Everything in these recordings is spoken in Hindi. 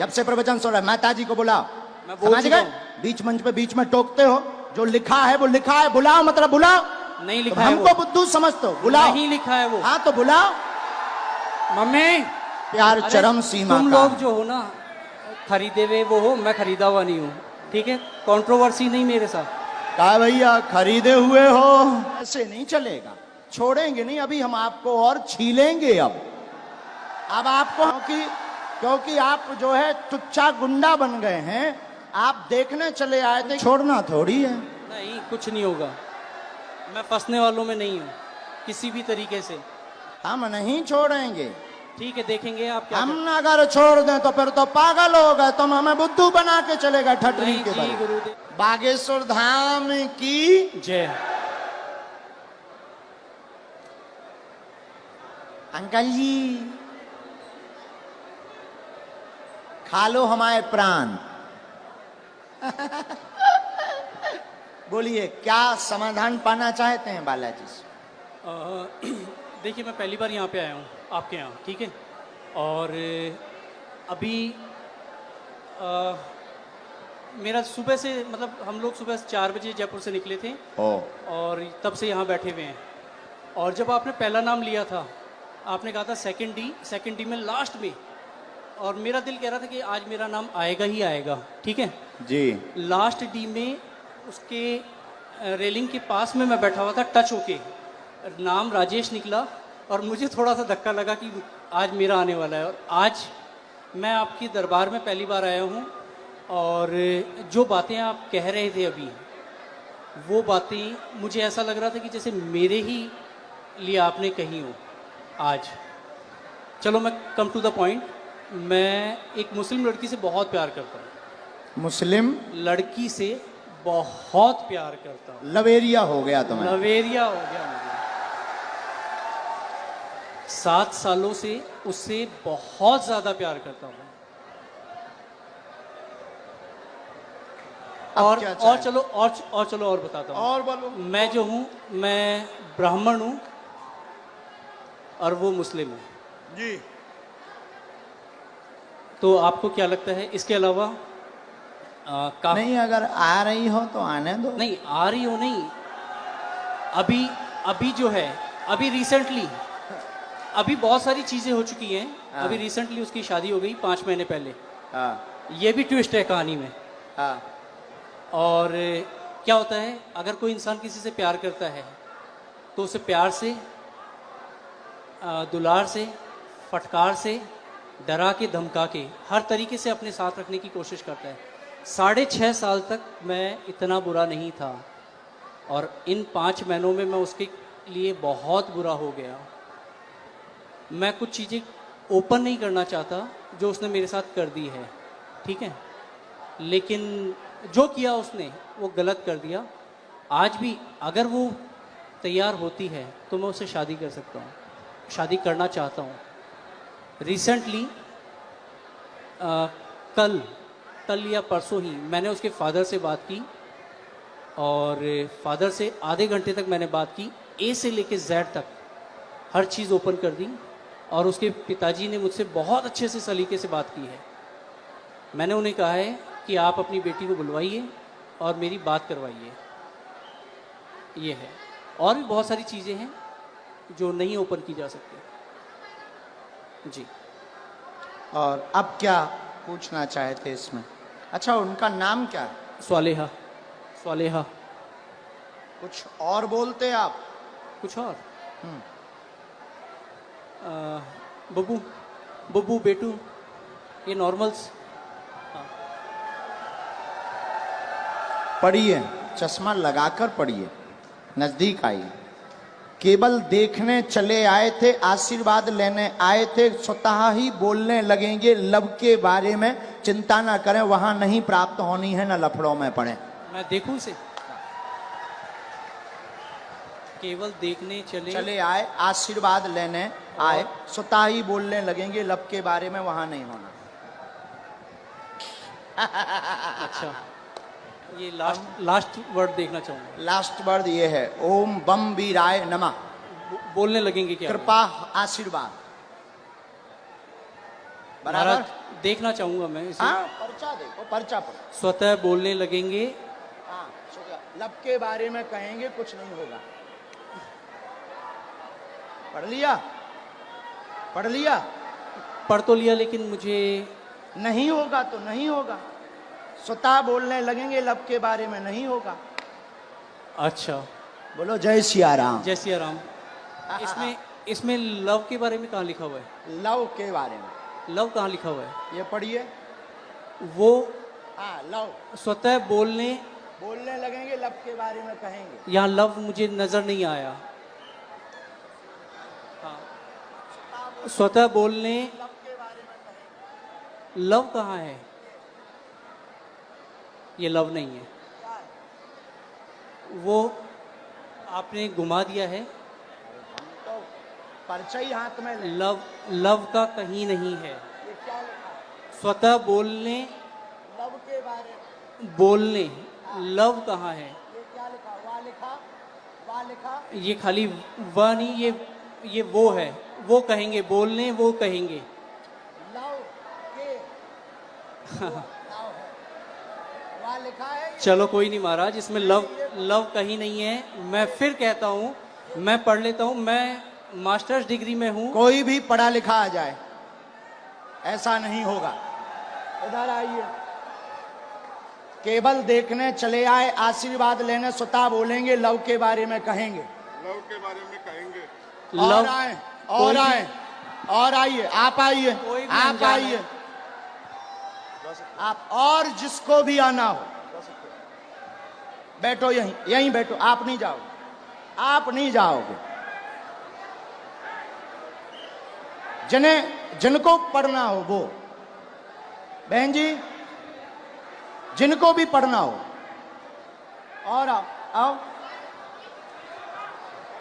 जब से प्रवचन सुन रहा है, माता जी को बुलाओ। मैं बोल समझ चुका गए? हूं। बीच मंच पे बीच में टोकते हो, जो लिखा है वो लिखा है, बुलाओ मतलब बुलाओ। नहीं तुम लिखा है हमको वो, बुद्धू समझते हो, बुलाओ। नहीं लिखा है वो। हाँ तो बुलाओ। मम्मी प्यार अरे, चरम सीमा तुम का लोग है। जो हो ना खरीदे हुए वो हो, मैं खरीदा हुआ नहीं हूँ, ठीक है? कंट्रोवर्सी नहीं मेरे साथ। कहा भैया खरीदे हुए हो, ऐसे नहीं चलेगा, छोड़ेंगे नहीं, अभी हम आपको और छीलेंगे। अब आपको क्योंकि आप जो है तुच्चा गुंडा बन गए हैं, आप देखने चले आए थे, छोड़ना थोड़ी है। नहीं कुछ नहीं होगा, मैं फंसने वालों में नहीं हूँ किसी भी तरीके से। हम नहीं छोड़ेंगे। ठीक है, देखेंगे आप क्या हम अगर छोड़ दें तो फिर तो पागल हो गए, तुम हमें बुद्धू बना के चलेगा ठटरी नहीं के जी बारे। गुरुदेव। बागेश्वर धाम की जय। अंकल जी खा लो हमारे प्राण। बोलिए क्या समाधान पाना चाहते हैं बालाजी से? देखिए मैं पहली बार यहाँ पे आया हूँ आपके यहाँ, ठीक है? और अभी मेरा सुबह से मतलब हम लोग सुबह 4 बजे जयपुर से निकले थे और तब से यहाँ बैठे हुए हैं। और जब आपने पहला नाम लिया था, आपने कहा था सेकंड डी में लास्ट में, और मेरा दिल कह रहा था कि आज मेरा नाम आएगा ही आएगा, ठीक है जी। लास्ट डी में उसके रेलिंग के पास में मैं बैठा हुआ था, टच होके नाम राजेश निकला और मुझे थोड़ा सा धक्का लगा कि आज मेरा आने वाला है। और आज मैं आपकी दरबार में पहली बार आया हूँ और जो बातें आप कह रहे थे अभी, वो बातें मुझे ऐसा लग रहा था कि जैसे मेरे ही लिए आपने कही हो आज। चलो मैं कम टू द पॉइंट, मैं एक मुस्लिम लड़की से बहुत प्यार करता हूँ। मुस्लिम लड़की से बहुत प्यार करता हूँ। लवेरिया हो गया तुम्हें? लवेरिया हो गया मुझे। 7 सालों से उससे बहुत ज्यादा प्यार करता हूँ। और चलो और बताता हूँ। और बोलो। मैं जो हूँ, मैं ब्राह्मण हूँ और वो मुस्लिम है जी। तो आपको क्या लगता है इसके अलावा नहीं, अगर आ रही हो तो आने दो। नहीं आ रही हो नहीं, अभी जो है, अभी रिसेंटली अभी बहुत सारी चीजें हो चुकी हैं। हाँ। अभी रिसेंटली उसकी शादी हो गई 5 महीने पहले। हाँ। ये भी ट्विस्ट है कहानी में। हाँ। और क्या होता है, अगर कोई इंसान किसी से प्यार करता है तो उसे प्यार से, दुलार से, फटकार से, डरा के, धमका के, हर तरीके से अपने साथ रखने की कोशिश करता है। 6.5 साल तक मैं इतना बुरा नहीं था और इन 5 महीनों में मैं उसके लिए बहुत बुरा हो गया। मैं कुछ चीज़ें ओपन नहीं करना चाहता जो उसने मेरे साथ कर दी है, ठीक है? लेकिन जो किया उसने वो गलत कर दिया। आज भी अगर वो तैयार होती है तो मैं उससे शादी कर सकता हूँ, शादी करना चाहता हूँ। रिसेंटली कल या परसों ही मैंने उसके फादर से बात की और फादर से आधे घंटे तक मैंने बात की, ए से लेके जेड तक हर चीज़ ओपन कर दी। और उसके पिताजी ने मुझसे बहुत अच्छे से सलीके से बात की है। मैंने उन्हें कहा है कि आप अपनी बेटी को बुलवाइए और मेरी बात करवाइए। ये है, और भी बहुत सारी चीज़ें हैं जो नहीं ओपन की जा सकती जी। और अब क्या पूछना चाहते इसमें? अच्छा, उनका नाम क्या है? स्वालेहा। कुछ और बोलते आप? कुछ और? बब्बू, बेटू, ये नॉर्मल्स। पढ़िए, चश्मा लगाकर पढ़िए, नजदीक आइए। केवल देखने चले आए थे, आशीर्वाद लेने आए थे, स्वतः ही बोलने लगेंगे लब के बारे में। चिंता ना करें, वहां नहीं प्राप्त होनी है, न लफड़ों में पड़े। मैं देखूं इसे? केवल देखने चले आए, आशीर्वाद लेने आए, स्वतः ही बोलने लगेंगे लब के बारे में, वहां नहीं होना। अच्छा, ये लास्ट वर्ड देखना चाहूंगा। लास्ट वर्ड ये है, ओम बम वीराय नमः। बोलने लगेंगे क्या? कृपा, आशीर्वाद। बराबर। महाराज देखना चाहूंगा मैं इसे। हाँ, पर्चा देखो, पर्चा पढ़ो। स्वतः बोलने लगेंगे। हाँ, लब के बारे में कहेंगे, कुछ नहीं होगा। पढ़ लिया? पढ़ लिया? पढ़ तो लिया, लेकिन मुझे नहीं होगा तो नहीं होगा। स्वतः बोलने लगेंगे, लब के बारे में नहीं होगा। अच्छा, बोलो जय सिया राम। जय सिया राम। इसमें इसमें लव के बारे में कहाँ लिखा हुआ है? लव के बारे में लव कहाँ लिखा हुआ है? ये पढ़िए। वो हाँ, लव स्वतः बोलने बोलने लगेंगे, लब के बारे में कहेंगे। यहाँ लव मुझे नजर नहीं आया। हाँ, स्वतः बोलने लब के बारे में कहेंगे। लव कहाँ है? ये लव नहीं है, क्या है? वो आपने घुमा दिया है। तो पर्चा ही हाथ में ले। लव लव का कहीं नहीं है। ये क्या लिखा है? स्वतः बोलने लव के बारे में। बोलने लव कहाँ है? ये क्या लिखा? वाह लिखा, वाह लिखा। ये खाली वह नहीं, ये वो है। वो कहेंगे, बोलने वो कहेंगे। लव के लव है, वाह लिखा है। चलो कोई नहीं महाराज, इसमें लव लव कहीं नहीं है। मैं फिर कहता हूँ, मैं पढ़ लेता हूँ। मैं मास्टर्स डिग्री में हूँ। कोई भी पढ़ा लिखा आ जाए, ऐसा नहीं होगा। इधर आइए। केवल देखने चले आए, आशीर्वाद लेने स्वतः बोलेंगे, लव के बारे में कहेंगे। लव के बारे में कहेंगे। और आए, और आए, और आइए। आप आइए, कोई भी आप अनजान आइए। है। आप और जिसको भी आना हो बैठो, यहीं यहीं बैठो। आप नहीं जाओगे, आप नहीं जाओगे। जिनको पढ़ना हो वो, बहन जी, जिनको भी पढ़ना हो, और आओ आओ।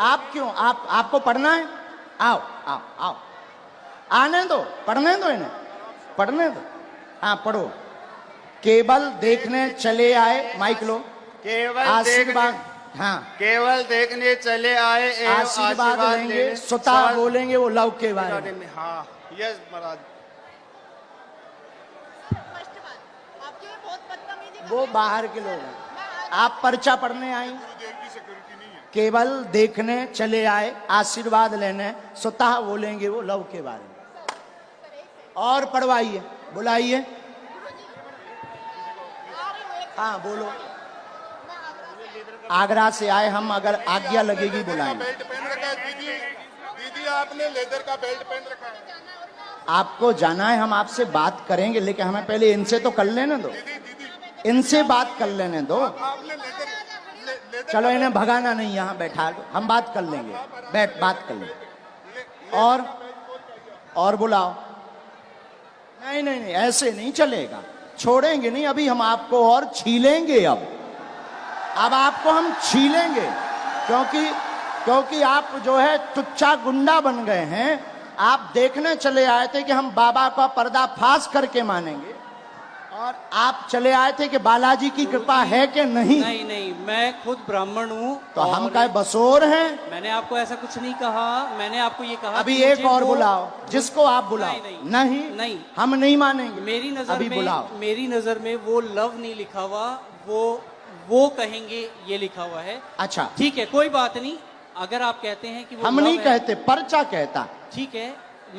आप क्यों, आपको पढ़ना है? आओ आओ आओ, आने दो, पढ़ने दो इन्हें, पढ़ने दो। हाँ, पढ़ो। केवल देखने चले आए, माइक लो। केवल आशीर्वाद, हाँ, केवल देखने चले आए एवं आशीर्वाद लेंगे, स्वतः बोलेंगे वो लव के बारे में। हाँ, यस महाराज। वो बाहर के लोग हैं, आप पर्चा पढ़ने आई। गुरुदेव की सिक्योरिटी नहीं है। केवल देखने चले आए, आशीर्वाद लेने, स्वतः बोलेंगे वो लव के बारे में। और पढ़वाइए, बुलाइए। हाँ, बोलो। आगरा से आए हम, अगर आज्ञा लगेगी बुलाएंगे। बेल्ट पहन रखा है दीदी, दीदी आपने लेदर का बेल्ट पहन रखा है। आपको जाना है, हम आपसे बात करेंगे, लेकिन हमें पहले इनसे तो कर लेने दो। दीदी दीदी इनसे बात कर लेने दो। आपने लेदर चलो, इन्हें भगाना नहीं, यहाँ बैठा दो, हम बात कर लेंगे। बैठ, बात कर लेंगे। और बुलाओ। नहीं नहीं नहीं, ऐसे नहीं चलेगा। छोड़ेंगे नहीं, अभी हम आपको और छीलेंगे। अब आपको हम छीलेंगे, क्योंकि आप जो है टुच्चा गुंडा बन गए हैं। आप देखने चले आए थे कि हम बाबा का पर्दाफाश करके मानेंगे, और आप चले आए थे कि बालाजी की कृपा है कि नहीं। नहीं नहीं, मैं खुद ब्राह्मण हूँ। तो हम क्या बसोर हैं? मैंने आपको ऐसा कुछ नहीं कहा। मैंने आपको ये कहा अभी कि एक मुझे और वो- बुलाओ, जिसको आप बुलाओ। नहीं, नहीं नहीं। हम नहीं मानेंगे। मेरी नजर अभी में बुलाओ। मेरी नजर में वो लव नहीं लिखा हुआ, वो कहेंगे ये लिखा हुआ है। अच्छा, ठीक है, कोई बात नहीं। अगर आप कहते हैं कि वो हम love नहीं है, कहते, पर्चा कहता। ठीक है।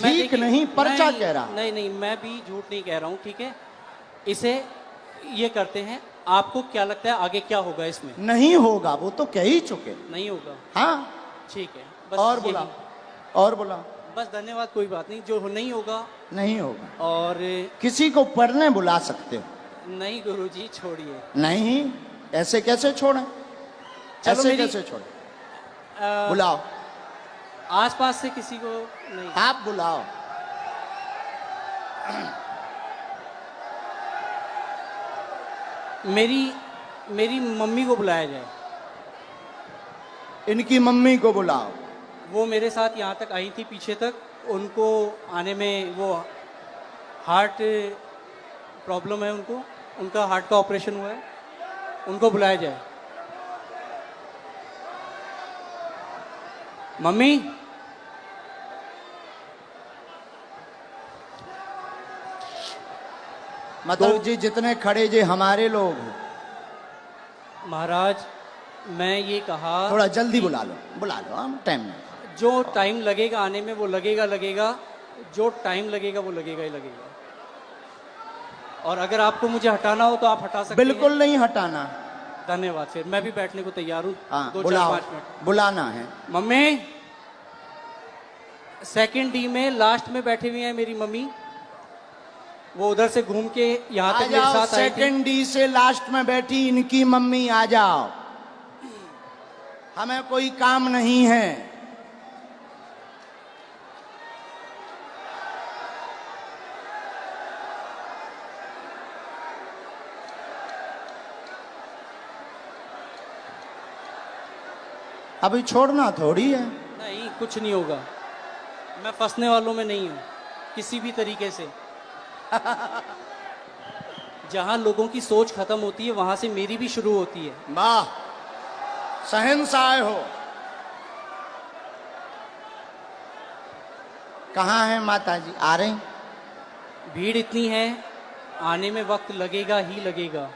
ठीक नहीं, पर्चा नहीं, कह रहा। नहीं नहीं, मैं भी झूठ नहीं कह रहा हूँ। ठीक है, इसे ये करते हैं। आपको क्या लगता है आगे क्या होगा इसमें? नहीं होगा, वो तो कह ही चुके। नहीं होगा। हाँ, ठीक है, बस और यही। बुलाओ, और बुलाओ। बस धन्यवाद, कोई बात नहीं। जो नहीं होगा। नहीं होगा। और किसी को पढ़ने बुला सकते हो? नहीं गुरुजी, छोड़िए। नहीं, ऐसे कैसे छोड़ें? चलो, ऐसे मेरी- कैसे छोड़ें? बुलाओ, आसपास से किसी को नहीं। आप बुलाओ। मेरी मम्मी को बुलाया जाए। इनकी मम्मी को बुलाओ। वो मेरे साथ यहाँ तक आई थी, पीछे तक। उनको आने में वो हार्ट प्रॉब्लम है उनको, उनका हार्ट का ऑपरेशन हुआ है। उनको बुलाया जाए। मम्मी, मतलब जी जितने खड़े जी हमारे लोग हो। महाराज मैं ये कहा थोड़ा जल्दी बुला लो, हम टाइम नहीं। जो टाइम लगेगा आने में वो लगेगा, जो टाइम लगेगा वो लगेगा ही लगेगा। और अगर आपको मुझे हटाना हो तो आप हटा सकते बिल्कुल नहीं हटाना। हैं। धन्यवाद। फिर मैं भी बैठने को तैयार हूँ। हाँ 2-4-5 बुलाओ, मिनट। बुलाना है। मम्मी सेकंड डी में लास्ट में बैठी हुई है मेरी मम्मी, वो उधर से घूम के यहाँ आ तक मेरे जाओ, साथ आई थी। सेकंड डी से लास्ट में बैठी इनकी मम्मी, आ जाओ, हमें कोई काम नहीं है। अभी छोड़ना थोड़ी है। नहीं कुछ नहीं होगा, मैं फंसने वालों में नहीं हूँ किसी भी तरीके से। जहां लोगों की सोच खत्म होती है वहां से मेरी भी शुरू होती है। वाह, शहंशाह हो। कहाँ है माता जी? आ रही? भीड़ इतनी है, आने में वक्त लगेगा ही लगेगा।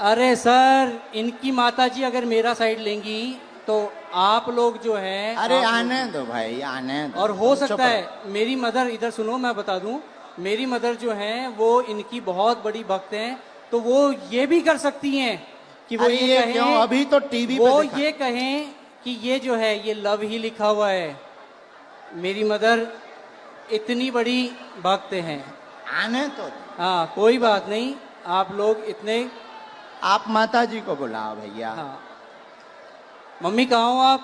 अरे सर, इनकी माताजी अगर मेरा साइड लेंगी तो आप लोग जो है, अरे आप आने दो भाई, आने दो। और हो चुप सकता रहो। है मेरी मदर, इधर सुनो मैं बता दूं, मेरी मदर जो है वो इनकी बहुत बड़ी भक्त हैं, तो वो ये भी कर सकती हैं कि वो अरे ये कहें, क्यों? अभी तो टीवी पे वो दिखा। ये कहें कि ये जो है ये लव ही लिखा हुआ है। मेरी मदर इतनी बड़ी भक्त हैं। आने तो। हाँ कोई बात नहीं, आप लोग इतने। आप माता जी को बुलाओ भैया। हाँ मम्मी कहाँ हो आप?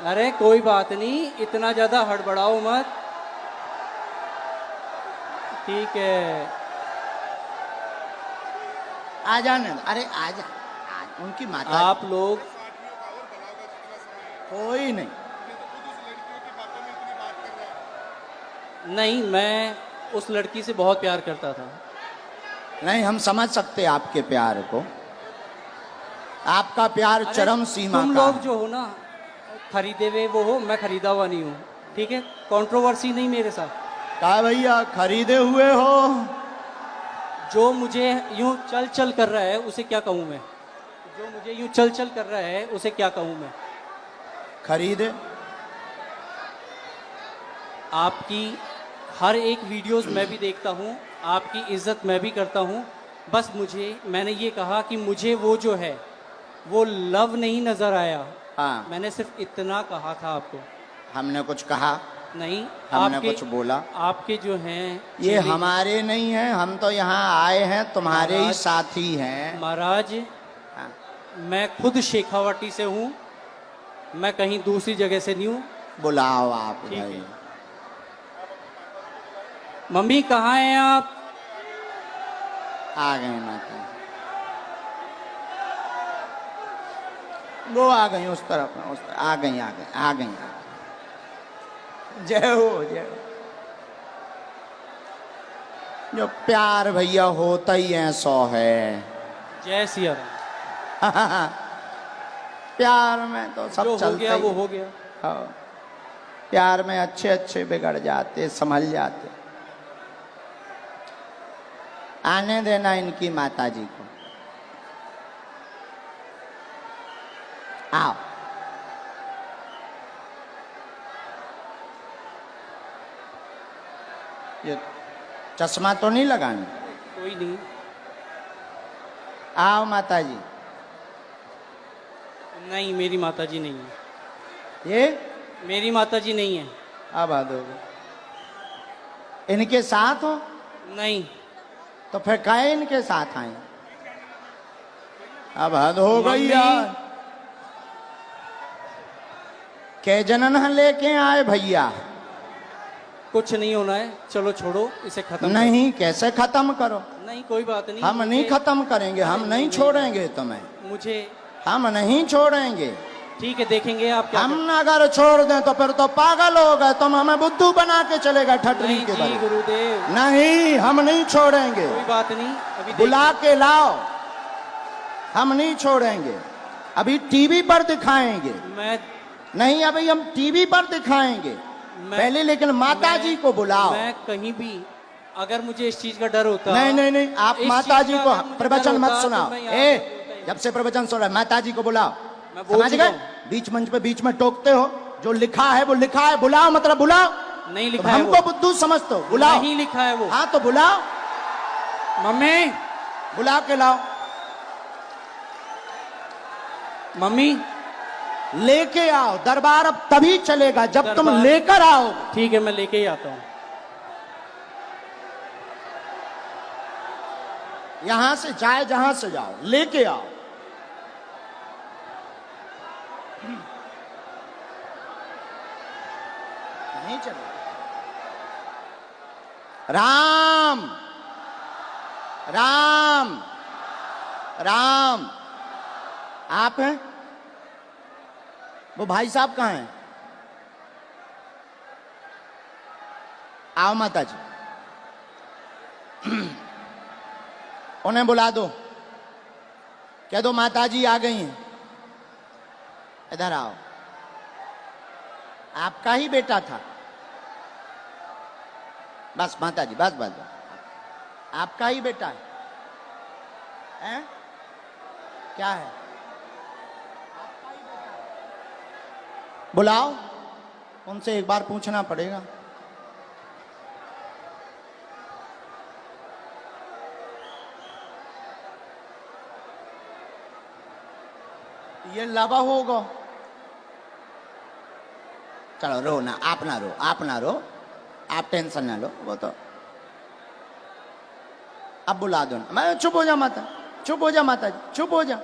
अरे कोई बात नहीं, इतना ज्यादा हड़बड़ाओ मत। ठीक है आ जाने दो। अरे आजा, उनकी माता। आप लोग। कोई नहीं। नहीं, मैं उस लड़की से बहुत प्यार करता था। नहीं, हम समझ सकते हैं आपके प्यार को। आपका प्यार अरे, चरम सीमा तुम का लोग है। जो हो ना खरीदे हुए वो हो, मैं खरीदा हुआ नहीं हूँ। ठीक है, कंट्रोवर्सी नहीं मेरे साथ। कहा भैया खरीदे हुए हो? जो मुझे यूं चल चल कर रहा है उसे क्या कहूँ मैं? जो मुझे यूं चल चल कर रहा है उसे क्या कहूँ मैं? खरीदे। आपकी हर एक वीडियोस मैं भी देखता हूँ, आपकी इज्जत मैं भी करता हूँ। बस मैंने ये कहा कि मुझे वो जो है वो लव नहीं नजर आया। हाँ, मैंने सिर्फ इतना कहा था आपको। हमने कुछ कहा नहीं, हमने आपके कुछ बोला? आपके जो हैं ये चेहरे- हमारे नहीं हैं, हम तो यहाँ आए हैं, तुम्हारे ही महाराज- साथी हैं। महाराज हाँ। मैं खुद शेखावाटी से हूँ, मैं कहीं दूसरी जगह से नहीं हूँ। बुलाओ आप ठीक भाई। है। मम्मी कहाँ हैं आप? आ गए माता। वो आ गई उस तरफ, आ गई। जय हो, जय हो। जो प्यार भैया होता ही है 100 है। जय सिया राम। प्यार में तो सब जो हो चलता गया ही वो है। हो गया। हाँ। प्यार में अच्छे अच्छे बिगड़ जाते, संभल जाते। आने देना इनकी माता जी को। आओ। ये चश्मा तो नहीं लगाना? कोई नहीं। आओ माता जी। नहीं, मेरी माताजी नहीं है। ये मेरी माताजी नहीं है। अब हद हो गई। इनके साथ हो? नहीं। तो फिर काहे इनके साथ आए? अब हद हो गई मम्मी। यार। के जनन लेके आए भैया? कुछ नहीं होना है, चलो छोड़ो इसे खत्म नहीं, कैसे खत्म करो? करो। नहीं कोई बात नहीं। हम नहीं खत्म करेंगे, हम नहीं छोड़ेंगे तुम्हें। मुझे हम नहीं छोड़ेंगे। ठीक है, देखेंगे आप क्या हम अगर छोड़ दें तो फिर तो पागल हो गए, तुम हमें बुद्धू बना के चलेगा ठटरी नहीं के जी बल। गुरुदेव, नहीं, हम नहीं छोड़ेंगे। कोई बात नहीं। अभी बुला के लाओ, हम नहीं छोड़ेंगे। अभी टीवी पर दिखाएंगे। मैं नहीं अभी हम टीवी पर दिखाएंगे पहले, लेकिन माता जी को बुलाओ। मैं कहीं भी अगर मुझे इस चीज का डर होता, नहीं आप इस माता चीज जी का को अगर मुझे प्रवचन डर मत होता, सुनाओ। तो मैं यहाँ ए पे बोलता ही जब से प्रवचन सुन रहा है, माता जी को बुलाओ। मैं बोल समझ चुका गए? हूँ। बीच मंच पे बीच में टोकते हो, जो लिखा है वो लिखा है, बुलाओ मतलब बुलाओ। नहीं तुम लिखा है हमको वो, बुद्धू समझते हो, बुलाओ। नहीं लिखा है वो। हाँ तो बुलाओ, मम्मी, बुला के लाओ, मम्मी, लेके आओ। दरबार अब तभी चलेगा जब तुम दरबार- लेकर आओ। ठीक है मैं लेके ही आता हूँ। यहां से जाए जहां से जाओ, लेके आओ। नहीं चलेगा। राम राम राम, आप हैं? वो भाई साहब कहाँ हैं? आओ माता जी, उन्हें बुला दो, कह दो माता जी आ गई हैं, इधर आओ। आपका ही बेटा था। बस माता जी, बस बस बस। आपका ही बेटा है, हैं? क्या है? आपका ही बेटा है। बुलाओ, उनसे एक बार पूछना पड़ेगा। ये लावा होगा। चलो रो ना, आप ना रो, आप ना रो, आप टेंशन ना लो, वो तो अब बुला दो ना। मैं चुप हो जा माता, चुप हो जा माता जी, चुप हो जा,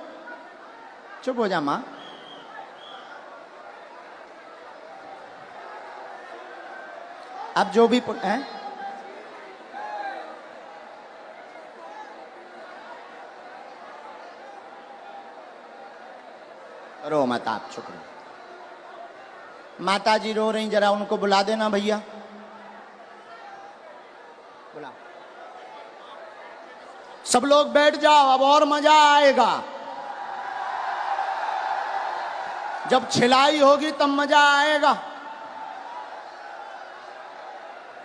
चुप हो जा माँ। अब जो भी हैं, रो मत, आप चुप रहो। माता जी रो रही, जरा उनको बुला देना भैया, बुला। सब लोग बैठ जाओ, अब और मजा आएगा। जब छिलाई होगी तब मजा आएगा।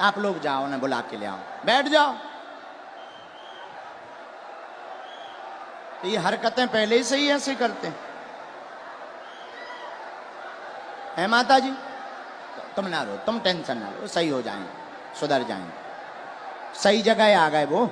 आप लोग जाओ ना, बुला के ले आओ, बैठ जाओ। ये हरकतें पहले से ही ऐसे करते हैं, है माता जी? तुम ना रो, तुम टेंशन ना लो, सही हो जाएंगे, सुधर जाएंगे, सही जगह आ गए वो।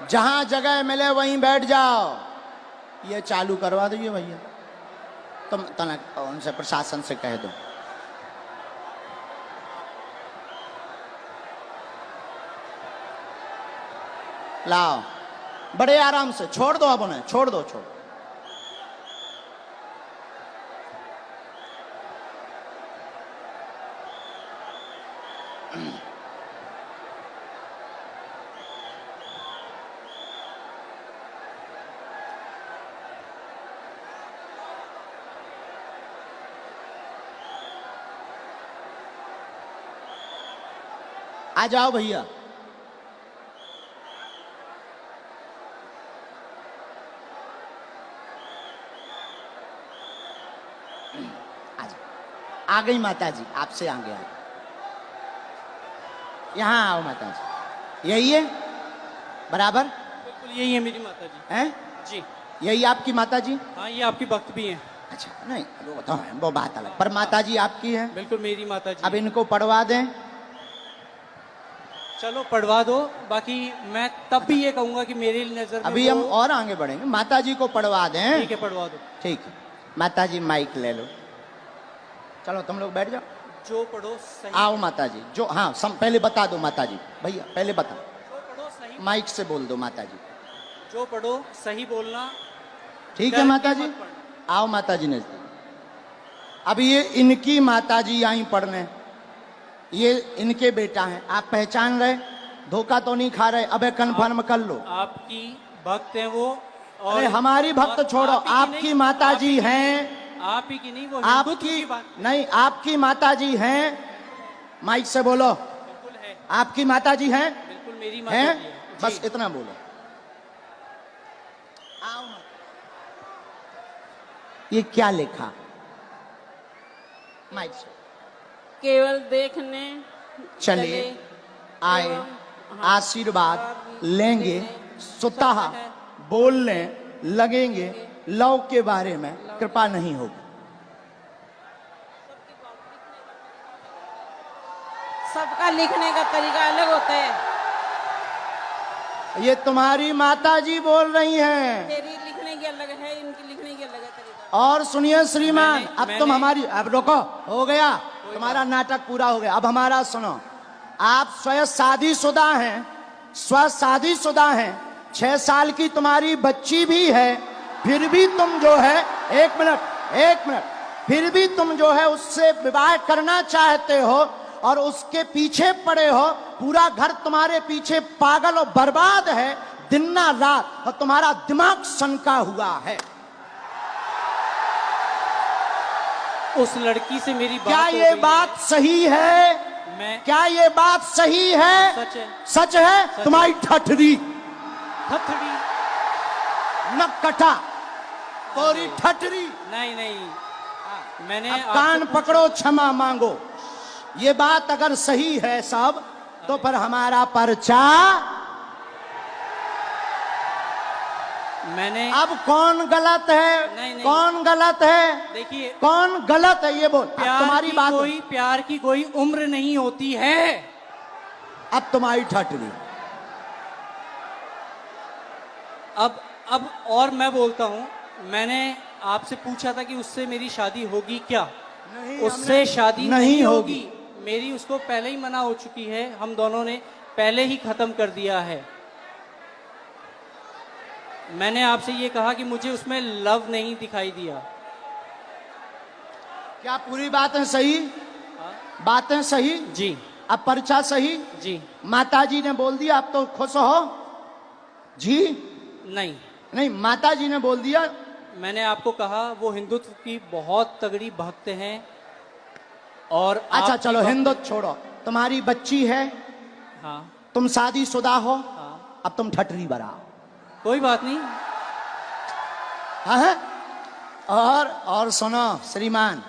जहां जगह मिले वहीं बैठ जाओ। ये चालू करवा दो ये भैया, तुम तनक उनसे प्रशासन से कह दो। लाओ, बड़े आराम से छोड़ दो, अब उन्हें छोड़ दो, छोड़। आ जाओ भैया। आ गई माता जी, आपसे आगे आ गई। यहाँ आओ माता जी, यही है बराबर? बिल्कुल यही है मेरी माता जी। हैं? जी यही आपकी माता जी? हाँ, ये आपकी भक्त भी हैं। अच्छा, नहीं वो तो है, वो बात अलग, पर माता जी आपकी है। बिल्कुल मेरी माता जी। अब इनको पढ़वा दें। चलो पढ़वा दो, बाकी मैं तब भी ये कहूंगा कि मेरी नजर में अभी हम और आगे बढ़ेंगे, माता जी को पढ़वा दें। ठीक है पढ़वा दो। ठीक है, माता जी माइक ले लो, चलो तुम लोग बैठ जाओ। जो पढ़ो सही, आओ माता जी, जो हाँ पहले बता दो माता जी, भैया पहले बता, जो पढ़ो सही, माइक से बोल दो माता जी। जो पढ़ो सही बोलना। ठीक है डर के माता जी, मत पढ़ना। आओ माता जी नजदीक। अब ये इनकी माता जी आई पढ़ने, ये इनके बेटा हैं, आप पहचान रहे, धोखा तो नहीं खा रहे? अबे कन्फर्म कर लो। आपकी भक्त हैं वो, और अरे हमारी भक्त और छोड़ो, आप ही की आपकी नहीं, माता आप जी ही की हैं, आप ही की नहीं, वो हिंदुत्व आपकी की बात नहीं, आपकी माताजी हैं, माइक से बोलो, बिल्कुल है, आपकी माताजी हैं, बिल्कुल मेरी माता हैं? जी है। बस जी। इतना बोलो। आओ ना। ये क्या लिखा माइक से? केवल देखने चले आए, एवं आशीर्वाद लेंगे, स्वतः बोलने लगेंगे, लव के बारे में कृपा नहीं होगी। सबका लिखने का तरीका अलग होता है। ये तुम्हारी माताजी बोल रही हैं। तेरी लिखने की अलग है, इनकी लिखने की अलग है तरीका। और सुनिए श्रीमान, अब तुम मैंने- हमारी, अब रुको, हो गया तुम्हारा नाटक पूरा हो गया। अब हमारा सुनो। आप स्वयं शादीशुदा हैं, स्व शादीशुदा हैं, 6 साल की तुम्हारी बच्ची भी है, फिर भी तुम जो है, एक मिनट, फिर भी तुम जो है उससे विवाह करना चाहते हो और उसके पीछे पड़े हो। पूरा घर तुम्हारे पीछे पागल और बर्बाद है दिन ना रात, और तुम्हारा दिमाग सनका हुआ है। उस लड़की से मेरी बात क्या हो ये गई बात सही है? मैं क्या ये बात सही है? सच है। सच है। तुम्हारी ठठरी थथड़ी न कटा, तोरी ठठरी। नहीं नहीं, मैंने अब आपसे कान पूछा- पकड़ो, क्षमा मांगो। ये बात अगर सही है सब, तो फिर हमारा पर्चा। मैंने अब कौन गलत है? नहीं, नहीं। कौन गलत है? देखिए, कौन गलत है ये बोल। अब तुम्हारी बात, प्यार की कोई उम्र नहीं होती है। अब तुम्हारी ठठरी। अब और मैं बोलता हूँ, मैंने आपसे पूछा था कि उससे मेरी शादी होगी क्या? नहीं, उससे शादी नहीं नहीं होगी। होगी। मेरी उसको पहले ही मना हो चुकी है, हम दोनों ने पहले ही खत्म कर दिया है। मैंने आपसे ये कहा कि मुझे उसमें लव नहीं दिखाई दिया। क्या पूरी बातें सही? बातें सही? जी अब पर्चा सही? जी। माताजी ने बोल दिया, अब तो खुश हो जी? नहीं, नहीं, माताजी ने बोल दिया। मैंने आपको कहा वो हिंदुत्व की बहुत तगड़ी भक्त हैं। और अच्छा आपकी चलो, भक्त- हिंदुत्व छोड़ो। तुम्हारी बच्ची है, हाँ तुम शादीशुदा हो, हाँ, अब तुम ठठरी बराओ। कोई बात नहीं। हाँ है? और सुनो श्रीमान,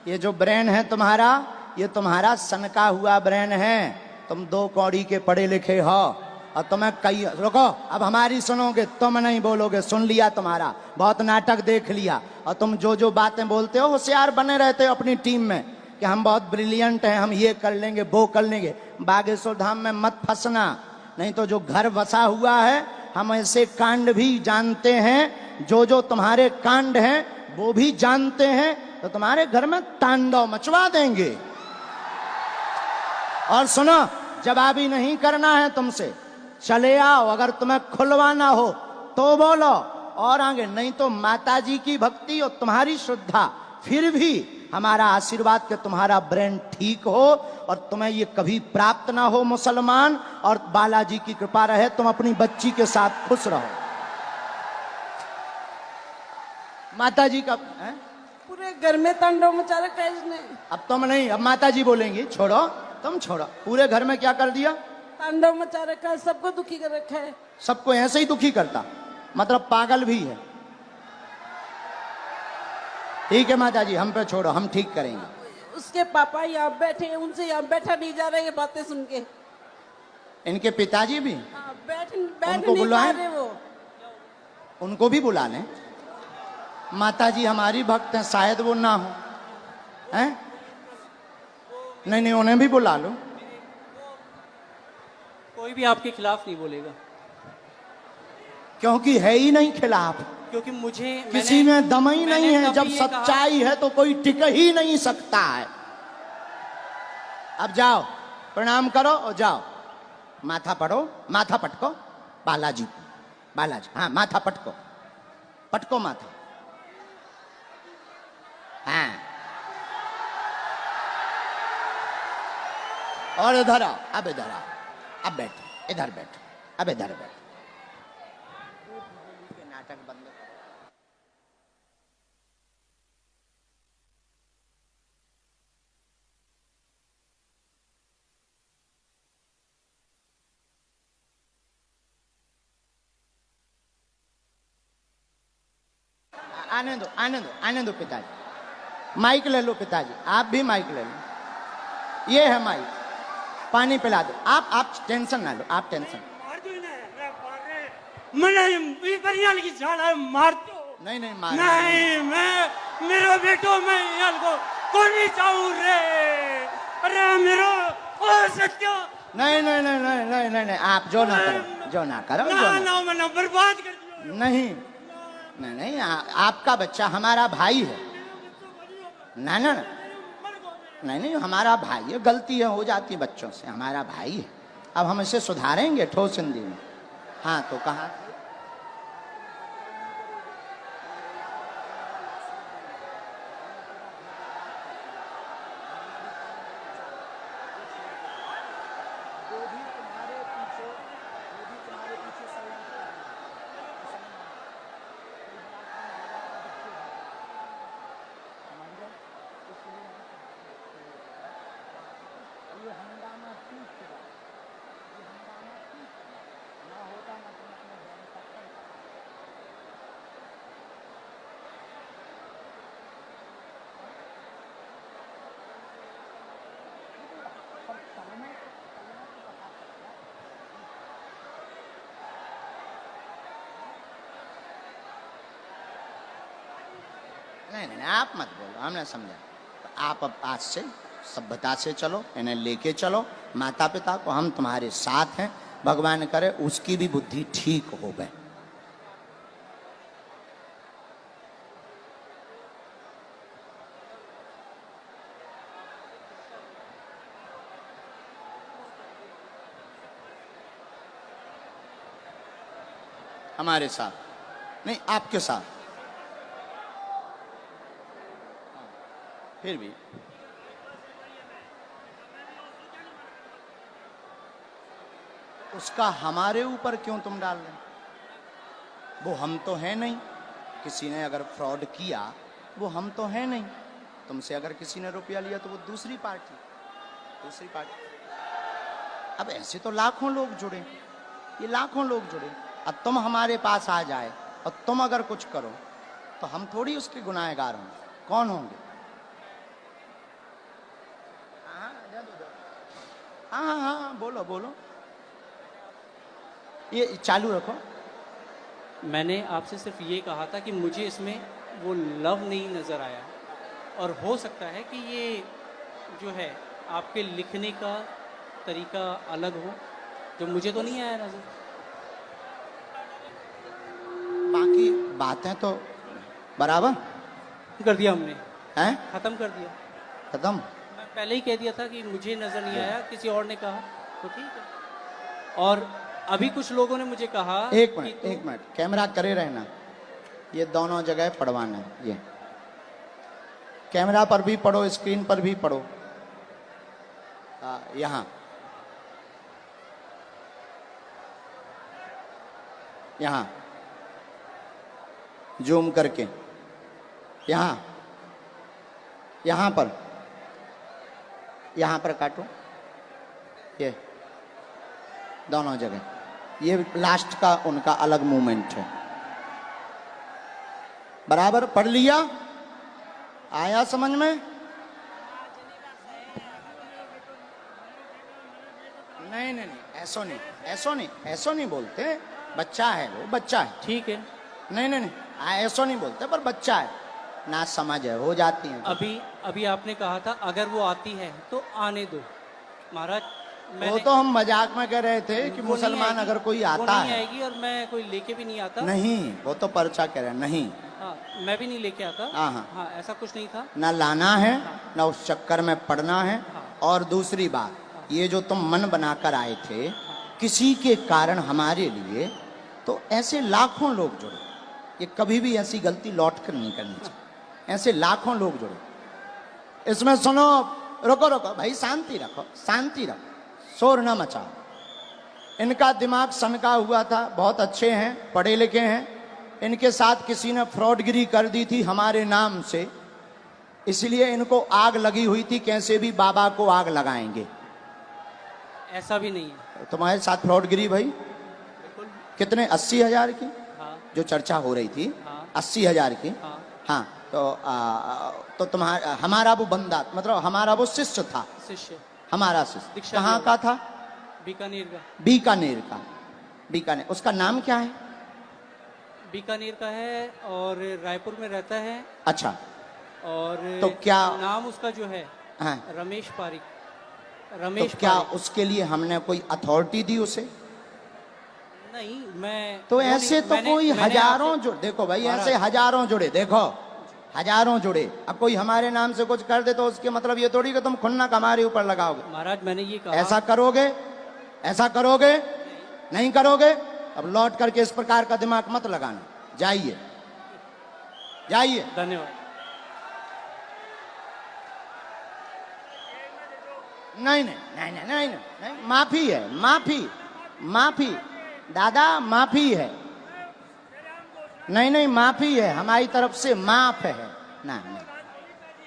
ये जो ब्रेन है तुम्हारा, ये तुम्हारा सनका हुआ ब्रेन है। तुम 2 कौड़ी के पढ़े लिखे हो, और तुम्हें कई, रुको, अब हमारी सुनोगे, तुम नहीं बोलोगे। सुन लिया तुम्हारा, बहुत नाटक देख लिया, और तुम जो जो बातें बोलते हो होशियार बने रहते हो अपनी टीम में कि हम बहुत ब्रिलियंट हैं, हम ये कर लेंगे, वो कर लेंगे। बागेश्वर धाम में मत फंसना, नहीं तो जो घर बसा हुआ है, हम ऐसे कांड भी जानते हैं, जो जो तुम्हारे कांड हैं वो भी जानते हैं, तो तुम्हारे घर में तांडव मचवा देंगे। और सुनो, जवाबी नहीं करना है तुमसे, चले आओ। अगर तुम्हें खुलवाना हो तो बोलो, और आगे नहीं तो माताजी की भक्ति और तुम्हारी श्रद्धा, फिर भी हमारा आशीर्वाद कि तुम्हारा ब्रेन ठीक हो और तुम्हें ये कभी प्राप्त ना हो मुसलमान, और बालाजी की कृपा रहे, तुम अपनी बच्ची के साथ खुश रहो। माताजी का है? पूरे घर में तांडव मचा रखा है इसने। अब तुम नहीं, अब माताजी बोलेंगी। छोड़ो, तुम छोड़ो। पूरे घर में क्या कर दिया? तांडव मचा रखा है, सबको दुखी कर रखा है। सबको ऐसे ही दुखी करता, मतलब पागल भी है। ठीक है माताजी, हम पे छोड़ो, हम ठीक करेंगे। उसके पापा यहाँ बैठे हैं, उनसे यहाँ बैठा नहीं जा रहा है ये बातें सुन के। इनके पिताजी भी, हाँ, बैठ उनको नहीं पा बुलाएं। रहे वो। उनको भी बुला लें। माताजी हमारी भक्त हैं, शायद वो ना हो, हैं? नहीं नहीं, उन्हें भी बुला लो। कोई भी आपके खिलाफ नहीं बोलेगा, क्योंकि है ही नहीं खिलाफ, क्योंकि मुझे किसी में दम ही नहीं है। जब कभी ये कहा- सच्चाई है तो कोई टिक ही नहीं सकता है। अब जाओ, प्रणाम करो और जाओ, माथा पढ़ो, माथा पटको। बालाजी, बालाजी, हाँ, माथा पटको, पटको माथा। हाँ, और इधर आओ, अब इधर आओ, अब बैठो, इधर बैठो, अब इधर बैठो। नाटक बंद करो। आने दो पिताजी। माइक ले लो पिताजी, आप भी माइक ले लो। ये है माइक, पानी पिला दो। आप टेंशन ना लो, आप टेंशन। मार दो। नहीं मार नहीं, मैं मेरो बेटो मैं यार को कोनी चाहूं रे। अरे मेरो ओ सत्य। नहीं, आप जो ना करो ना बर्बाद कर दियो। नहीं, आपका बच्चा हमारा भाई है। ना नहीं, हमारा भाई है। गलती है, हो जाती है बच्चों से, हमारा भाई है। अब हम इसे सुधारेंगे ठोस हिंदी में। हाँ, तो कहा नहीं, आप मत बोलो, हमने समझा। आप अब आज से सभ्यता से चलो, इन्हें लेके चलो। माता पिता को हम तुम्हारे साथ हैं। भगवान करे उसकी भी बुद्धि ठीक हो गए। हमारे साथ नहीं, आपके साथ। फिर भी उसका हमारे ऊपर क्यों तुम डाल रहे? वो हम तो है नहीं। किसी ने अगर फ्रॉड किया, वो हम तो है नहीं। तुमसे अगर किसी ने रुपया लिया तो वो दूसरी पार्टी। अब ऐसे तो लाखों लोग जुड़े, ये लाखों लोग जुड़े। अब तुम हमारे पास आ जाए और तुम अगर कुछ करो तो हम थोड़ी उसके गुनाहगार होंगे। कौन होंगे? हाँ, बोलो। ये चालू रखो। मैंने आपसे सिर्फ ये कहा था कि मुझे इसमें वो लव नहीं नज़र आया, और हो सकता है कि ये जो है आपके लिखने का तरीका अलग हो, जो मुझे तो नहीं आया नज़र। बाकी बातें तो बराबर कर दिया हमने, हैं? ख़त्म कर दिया। खत्म। मैं पहले ही कह दिया था कि मुझे नज़र नहीं आया, किसी और ने कहा तो ठीक है। और अभी कुछ लोगों ने मुझे कहा एक मिनट कैमरा करे रहना। ये दोनों जगह पढ़वाना है। ये कैमरा पर भी पढ़ो, स्क्रीन पर भी पढ़ो। यहाँ जूम करके, यहाँ पर काटो। ये दोनों जगह, ये लास्ट का उनका अलग मूवमेंट है। बराबर पढ़ लिया? आया समझ में? नहीं, ऐसो नहीं बोलते। बच्चा है वो, बच्चा है। ठीक है। नहीं, ऐसो नहीं बोलते, पर बच्चा है ना, समझ है, हो जाती है। अभी आपने कहा था अगर वो आती है तो आने दो। महाराज वो तो हम मजाक में कह रहे थे कि मुसलमान अगर कोई आता है, नहीं आएगी, और मैं कोई लेके भी नहीं आता। नहीं, वो तो पर्चा कह रहे हैं। नहीं, हाँ, मैं भी नहीं लेके आता। हाँ, ऐसा कुछ नहीं था। ना लाना है, ना उस चक्कर में पड़ना है। और दूसरी बात, ये जो तुम मन बनाकर आए थे किसी के कारण हमारे लिए, तो ऐसे लाखों लोग जुड़े। ये कभी भी ऐसी गलती लौट कर नहीं करनी चाहिए। ऐसे लाखों लोग जुड़े। इसमें सुनो, रुको भाई, शांति रखो, शोर ना मचाओ। इनका दिमाग सनका हुआ था, बहुत अच्छे हैं, पढ़े लिखे हैं। इनके साथ किसी ने फ्रॉडगिरी कर दी थी हमारे नाम से, इसलिए इनको आग लगी हुई थी, कैसे भी बाबा को आग लगाएंगे। ऐसा भी नहीं है। तुम्हारे साथ फ्रॉडगिरी भाई? कितने? 80,000 की हाँ। जो चर्चा हो रही थी, हाँ। 80,000 की। हाँ। हाँ तो तुम्हारा हमारा वो बंदा मतलब हमारा वो शिष्य था, शिष्य हमारा शिष्य दीक्षा कहाँ लिया। का था? बीकानेर का। बीकानेर का। बीकानेर, उसका नाम क्या है? बीकानेर का है और रायपुर में रहता है। अच्छा, और तो क्या नाम उसका जो है हाँ, रमेश पारिक। तो रमेश क्या पारिक। उसके उसके लिए हमने कोई अथॉरिटी दी उसे? नहीं, मैं तो वो ऐसे नहीं- तो मैंने- कोई मैंने हजारों आपसे- जुड़े, देखो भाई महाराज। ऐसे हजारों जुड़े, देखो हजारों जुड़े। अब कोई हमारे नाम से कुछ कर दे तो उसके मतलब ये थोड़ी कि तुम खुन्नक हमारे ऊपर लगाओगे। महाराज मैंने ये कहा। ऐसा करोगे? ऐसा करोगे? नहीं करोगे? अब लौट करके इस प्रकार का दिमाग मत लगाना। जाइए जाइए। धन्यवाद। नहीं नहीं नहीं नहीं नहीं नहीं, नहीं। माफी है, माफी माफी दादा, माफी है। नहीं नहीं, माफी है हमारी तरफ से, माफ है ना नहीं।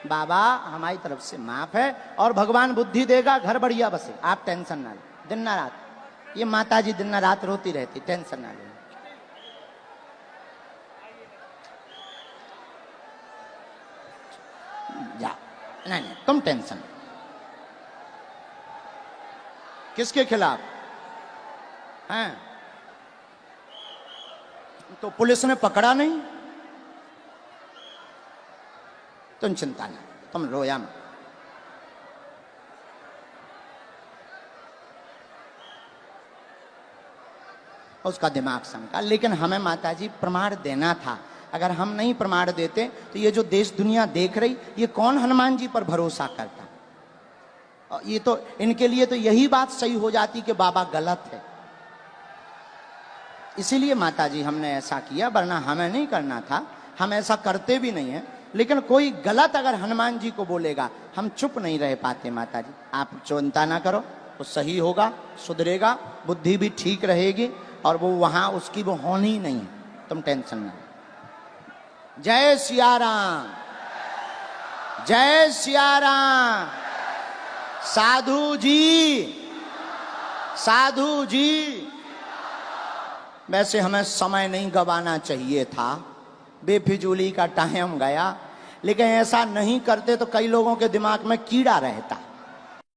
बाबा हमारी तरफ से माफ है और भगवान बुद्धि देगा, घर बढ़िया बसे, आप टेंशन ना ले। दिन ना रात ये माता जी दिन ना रात रोती रहती, टेंशन ना ले। जा, नहीं नहीं तुम टेंशन। किसके खिलाफ हैं? तो पुलिस ने पकड़ा नहीं, तुम चिंता नहीं, तुम रोया मत। उसका दिमाग संका, लेकिन हमें माताजी प्रमाण देना था। अगर हम नहीं प्रमाण देते तो ये जो देश दुनिया देख रही, ये कौन हनुमान जी पर भरोसा करता? और ये तो इनके लिए तो यही बात सही हो जाती कि बाबा गलत है। इसीलिए माताजी हमने ऐसा किया, वरना हमें नहीं करना था, हम ऐसा करते भी नहीं है। लेकिन कोई गलत अगर हनुमान जी को बोलेगा, हम चुप नहीं रह पाते। माताजी आप चिंता ना करो, वो सही होगा, सुधरेगा, बुद्धि भी ठीक रहेगी और वो वहां उसकी वो होनी नहीं है, तुम टेंशन ना। जय सिया राम, जय सिया राम। साधु जी, साधु जी, वैसे हमें समय नहीं गवाना चाहिए था, बेफिजूली का टाइम गया, लेकिन ऐसा नहीं करते तो कई लोगों के दिमाग में कीड़ा रहता।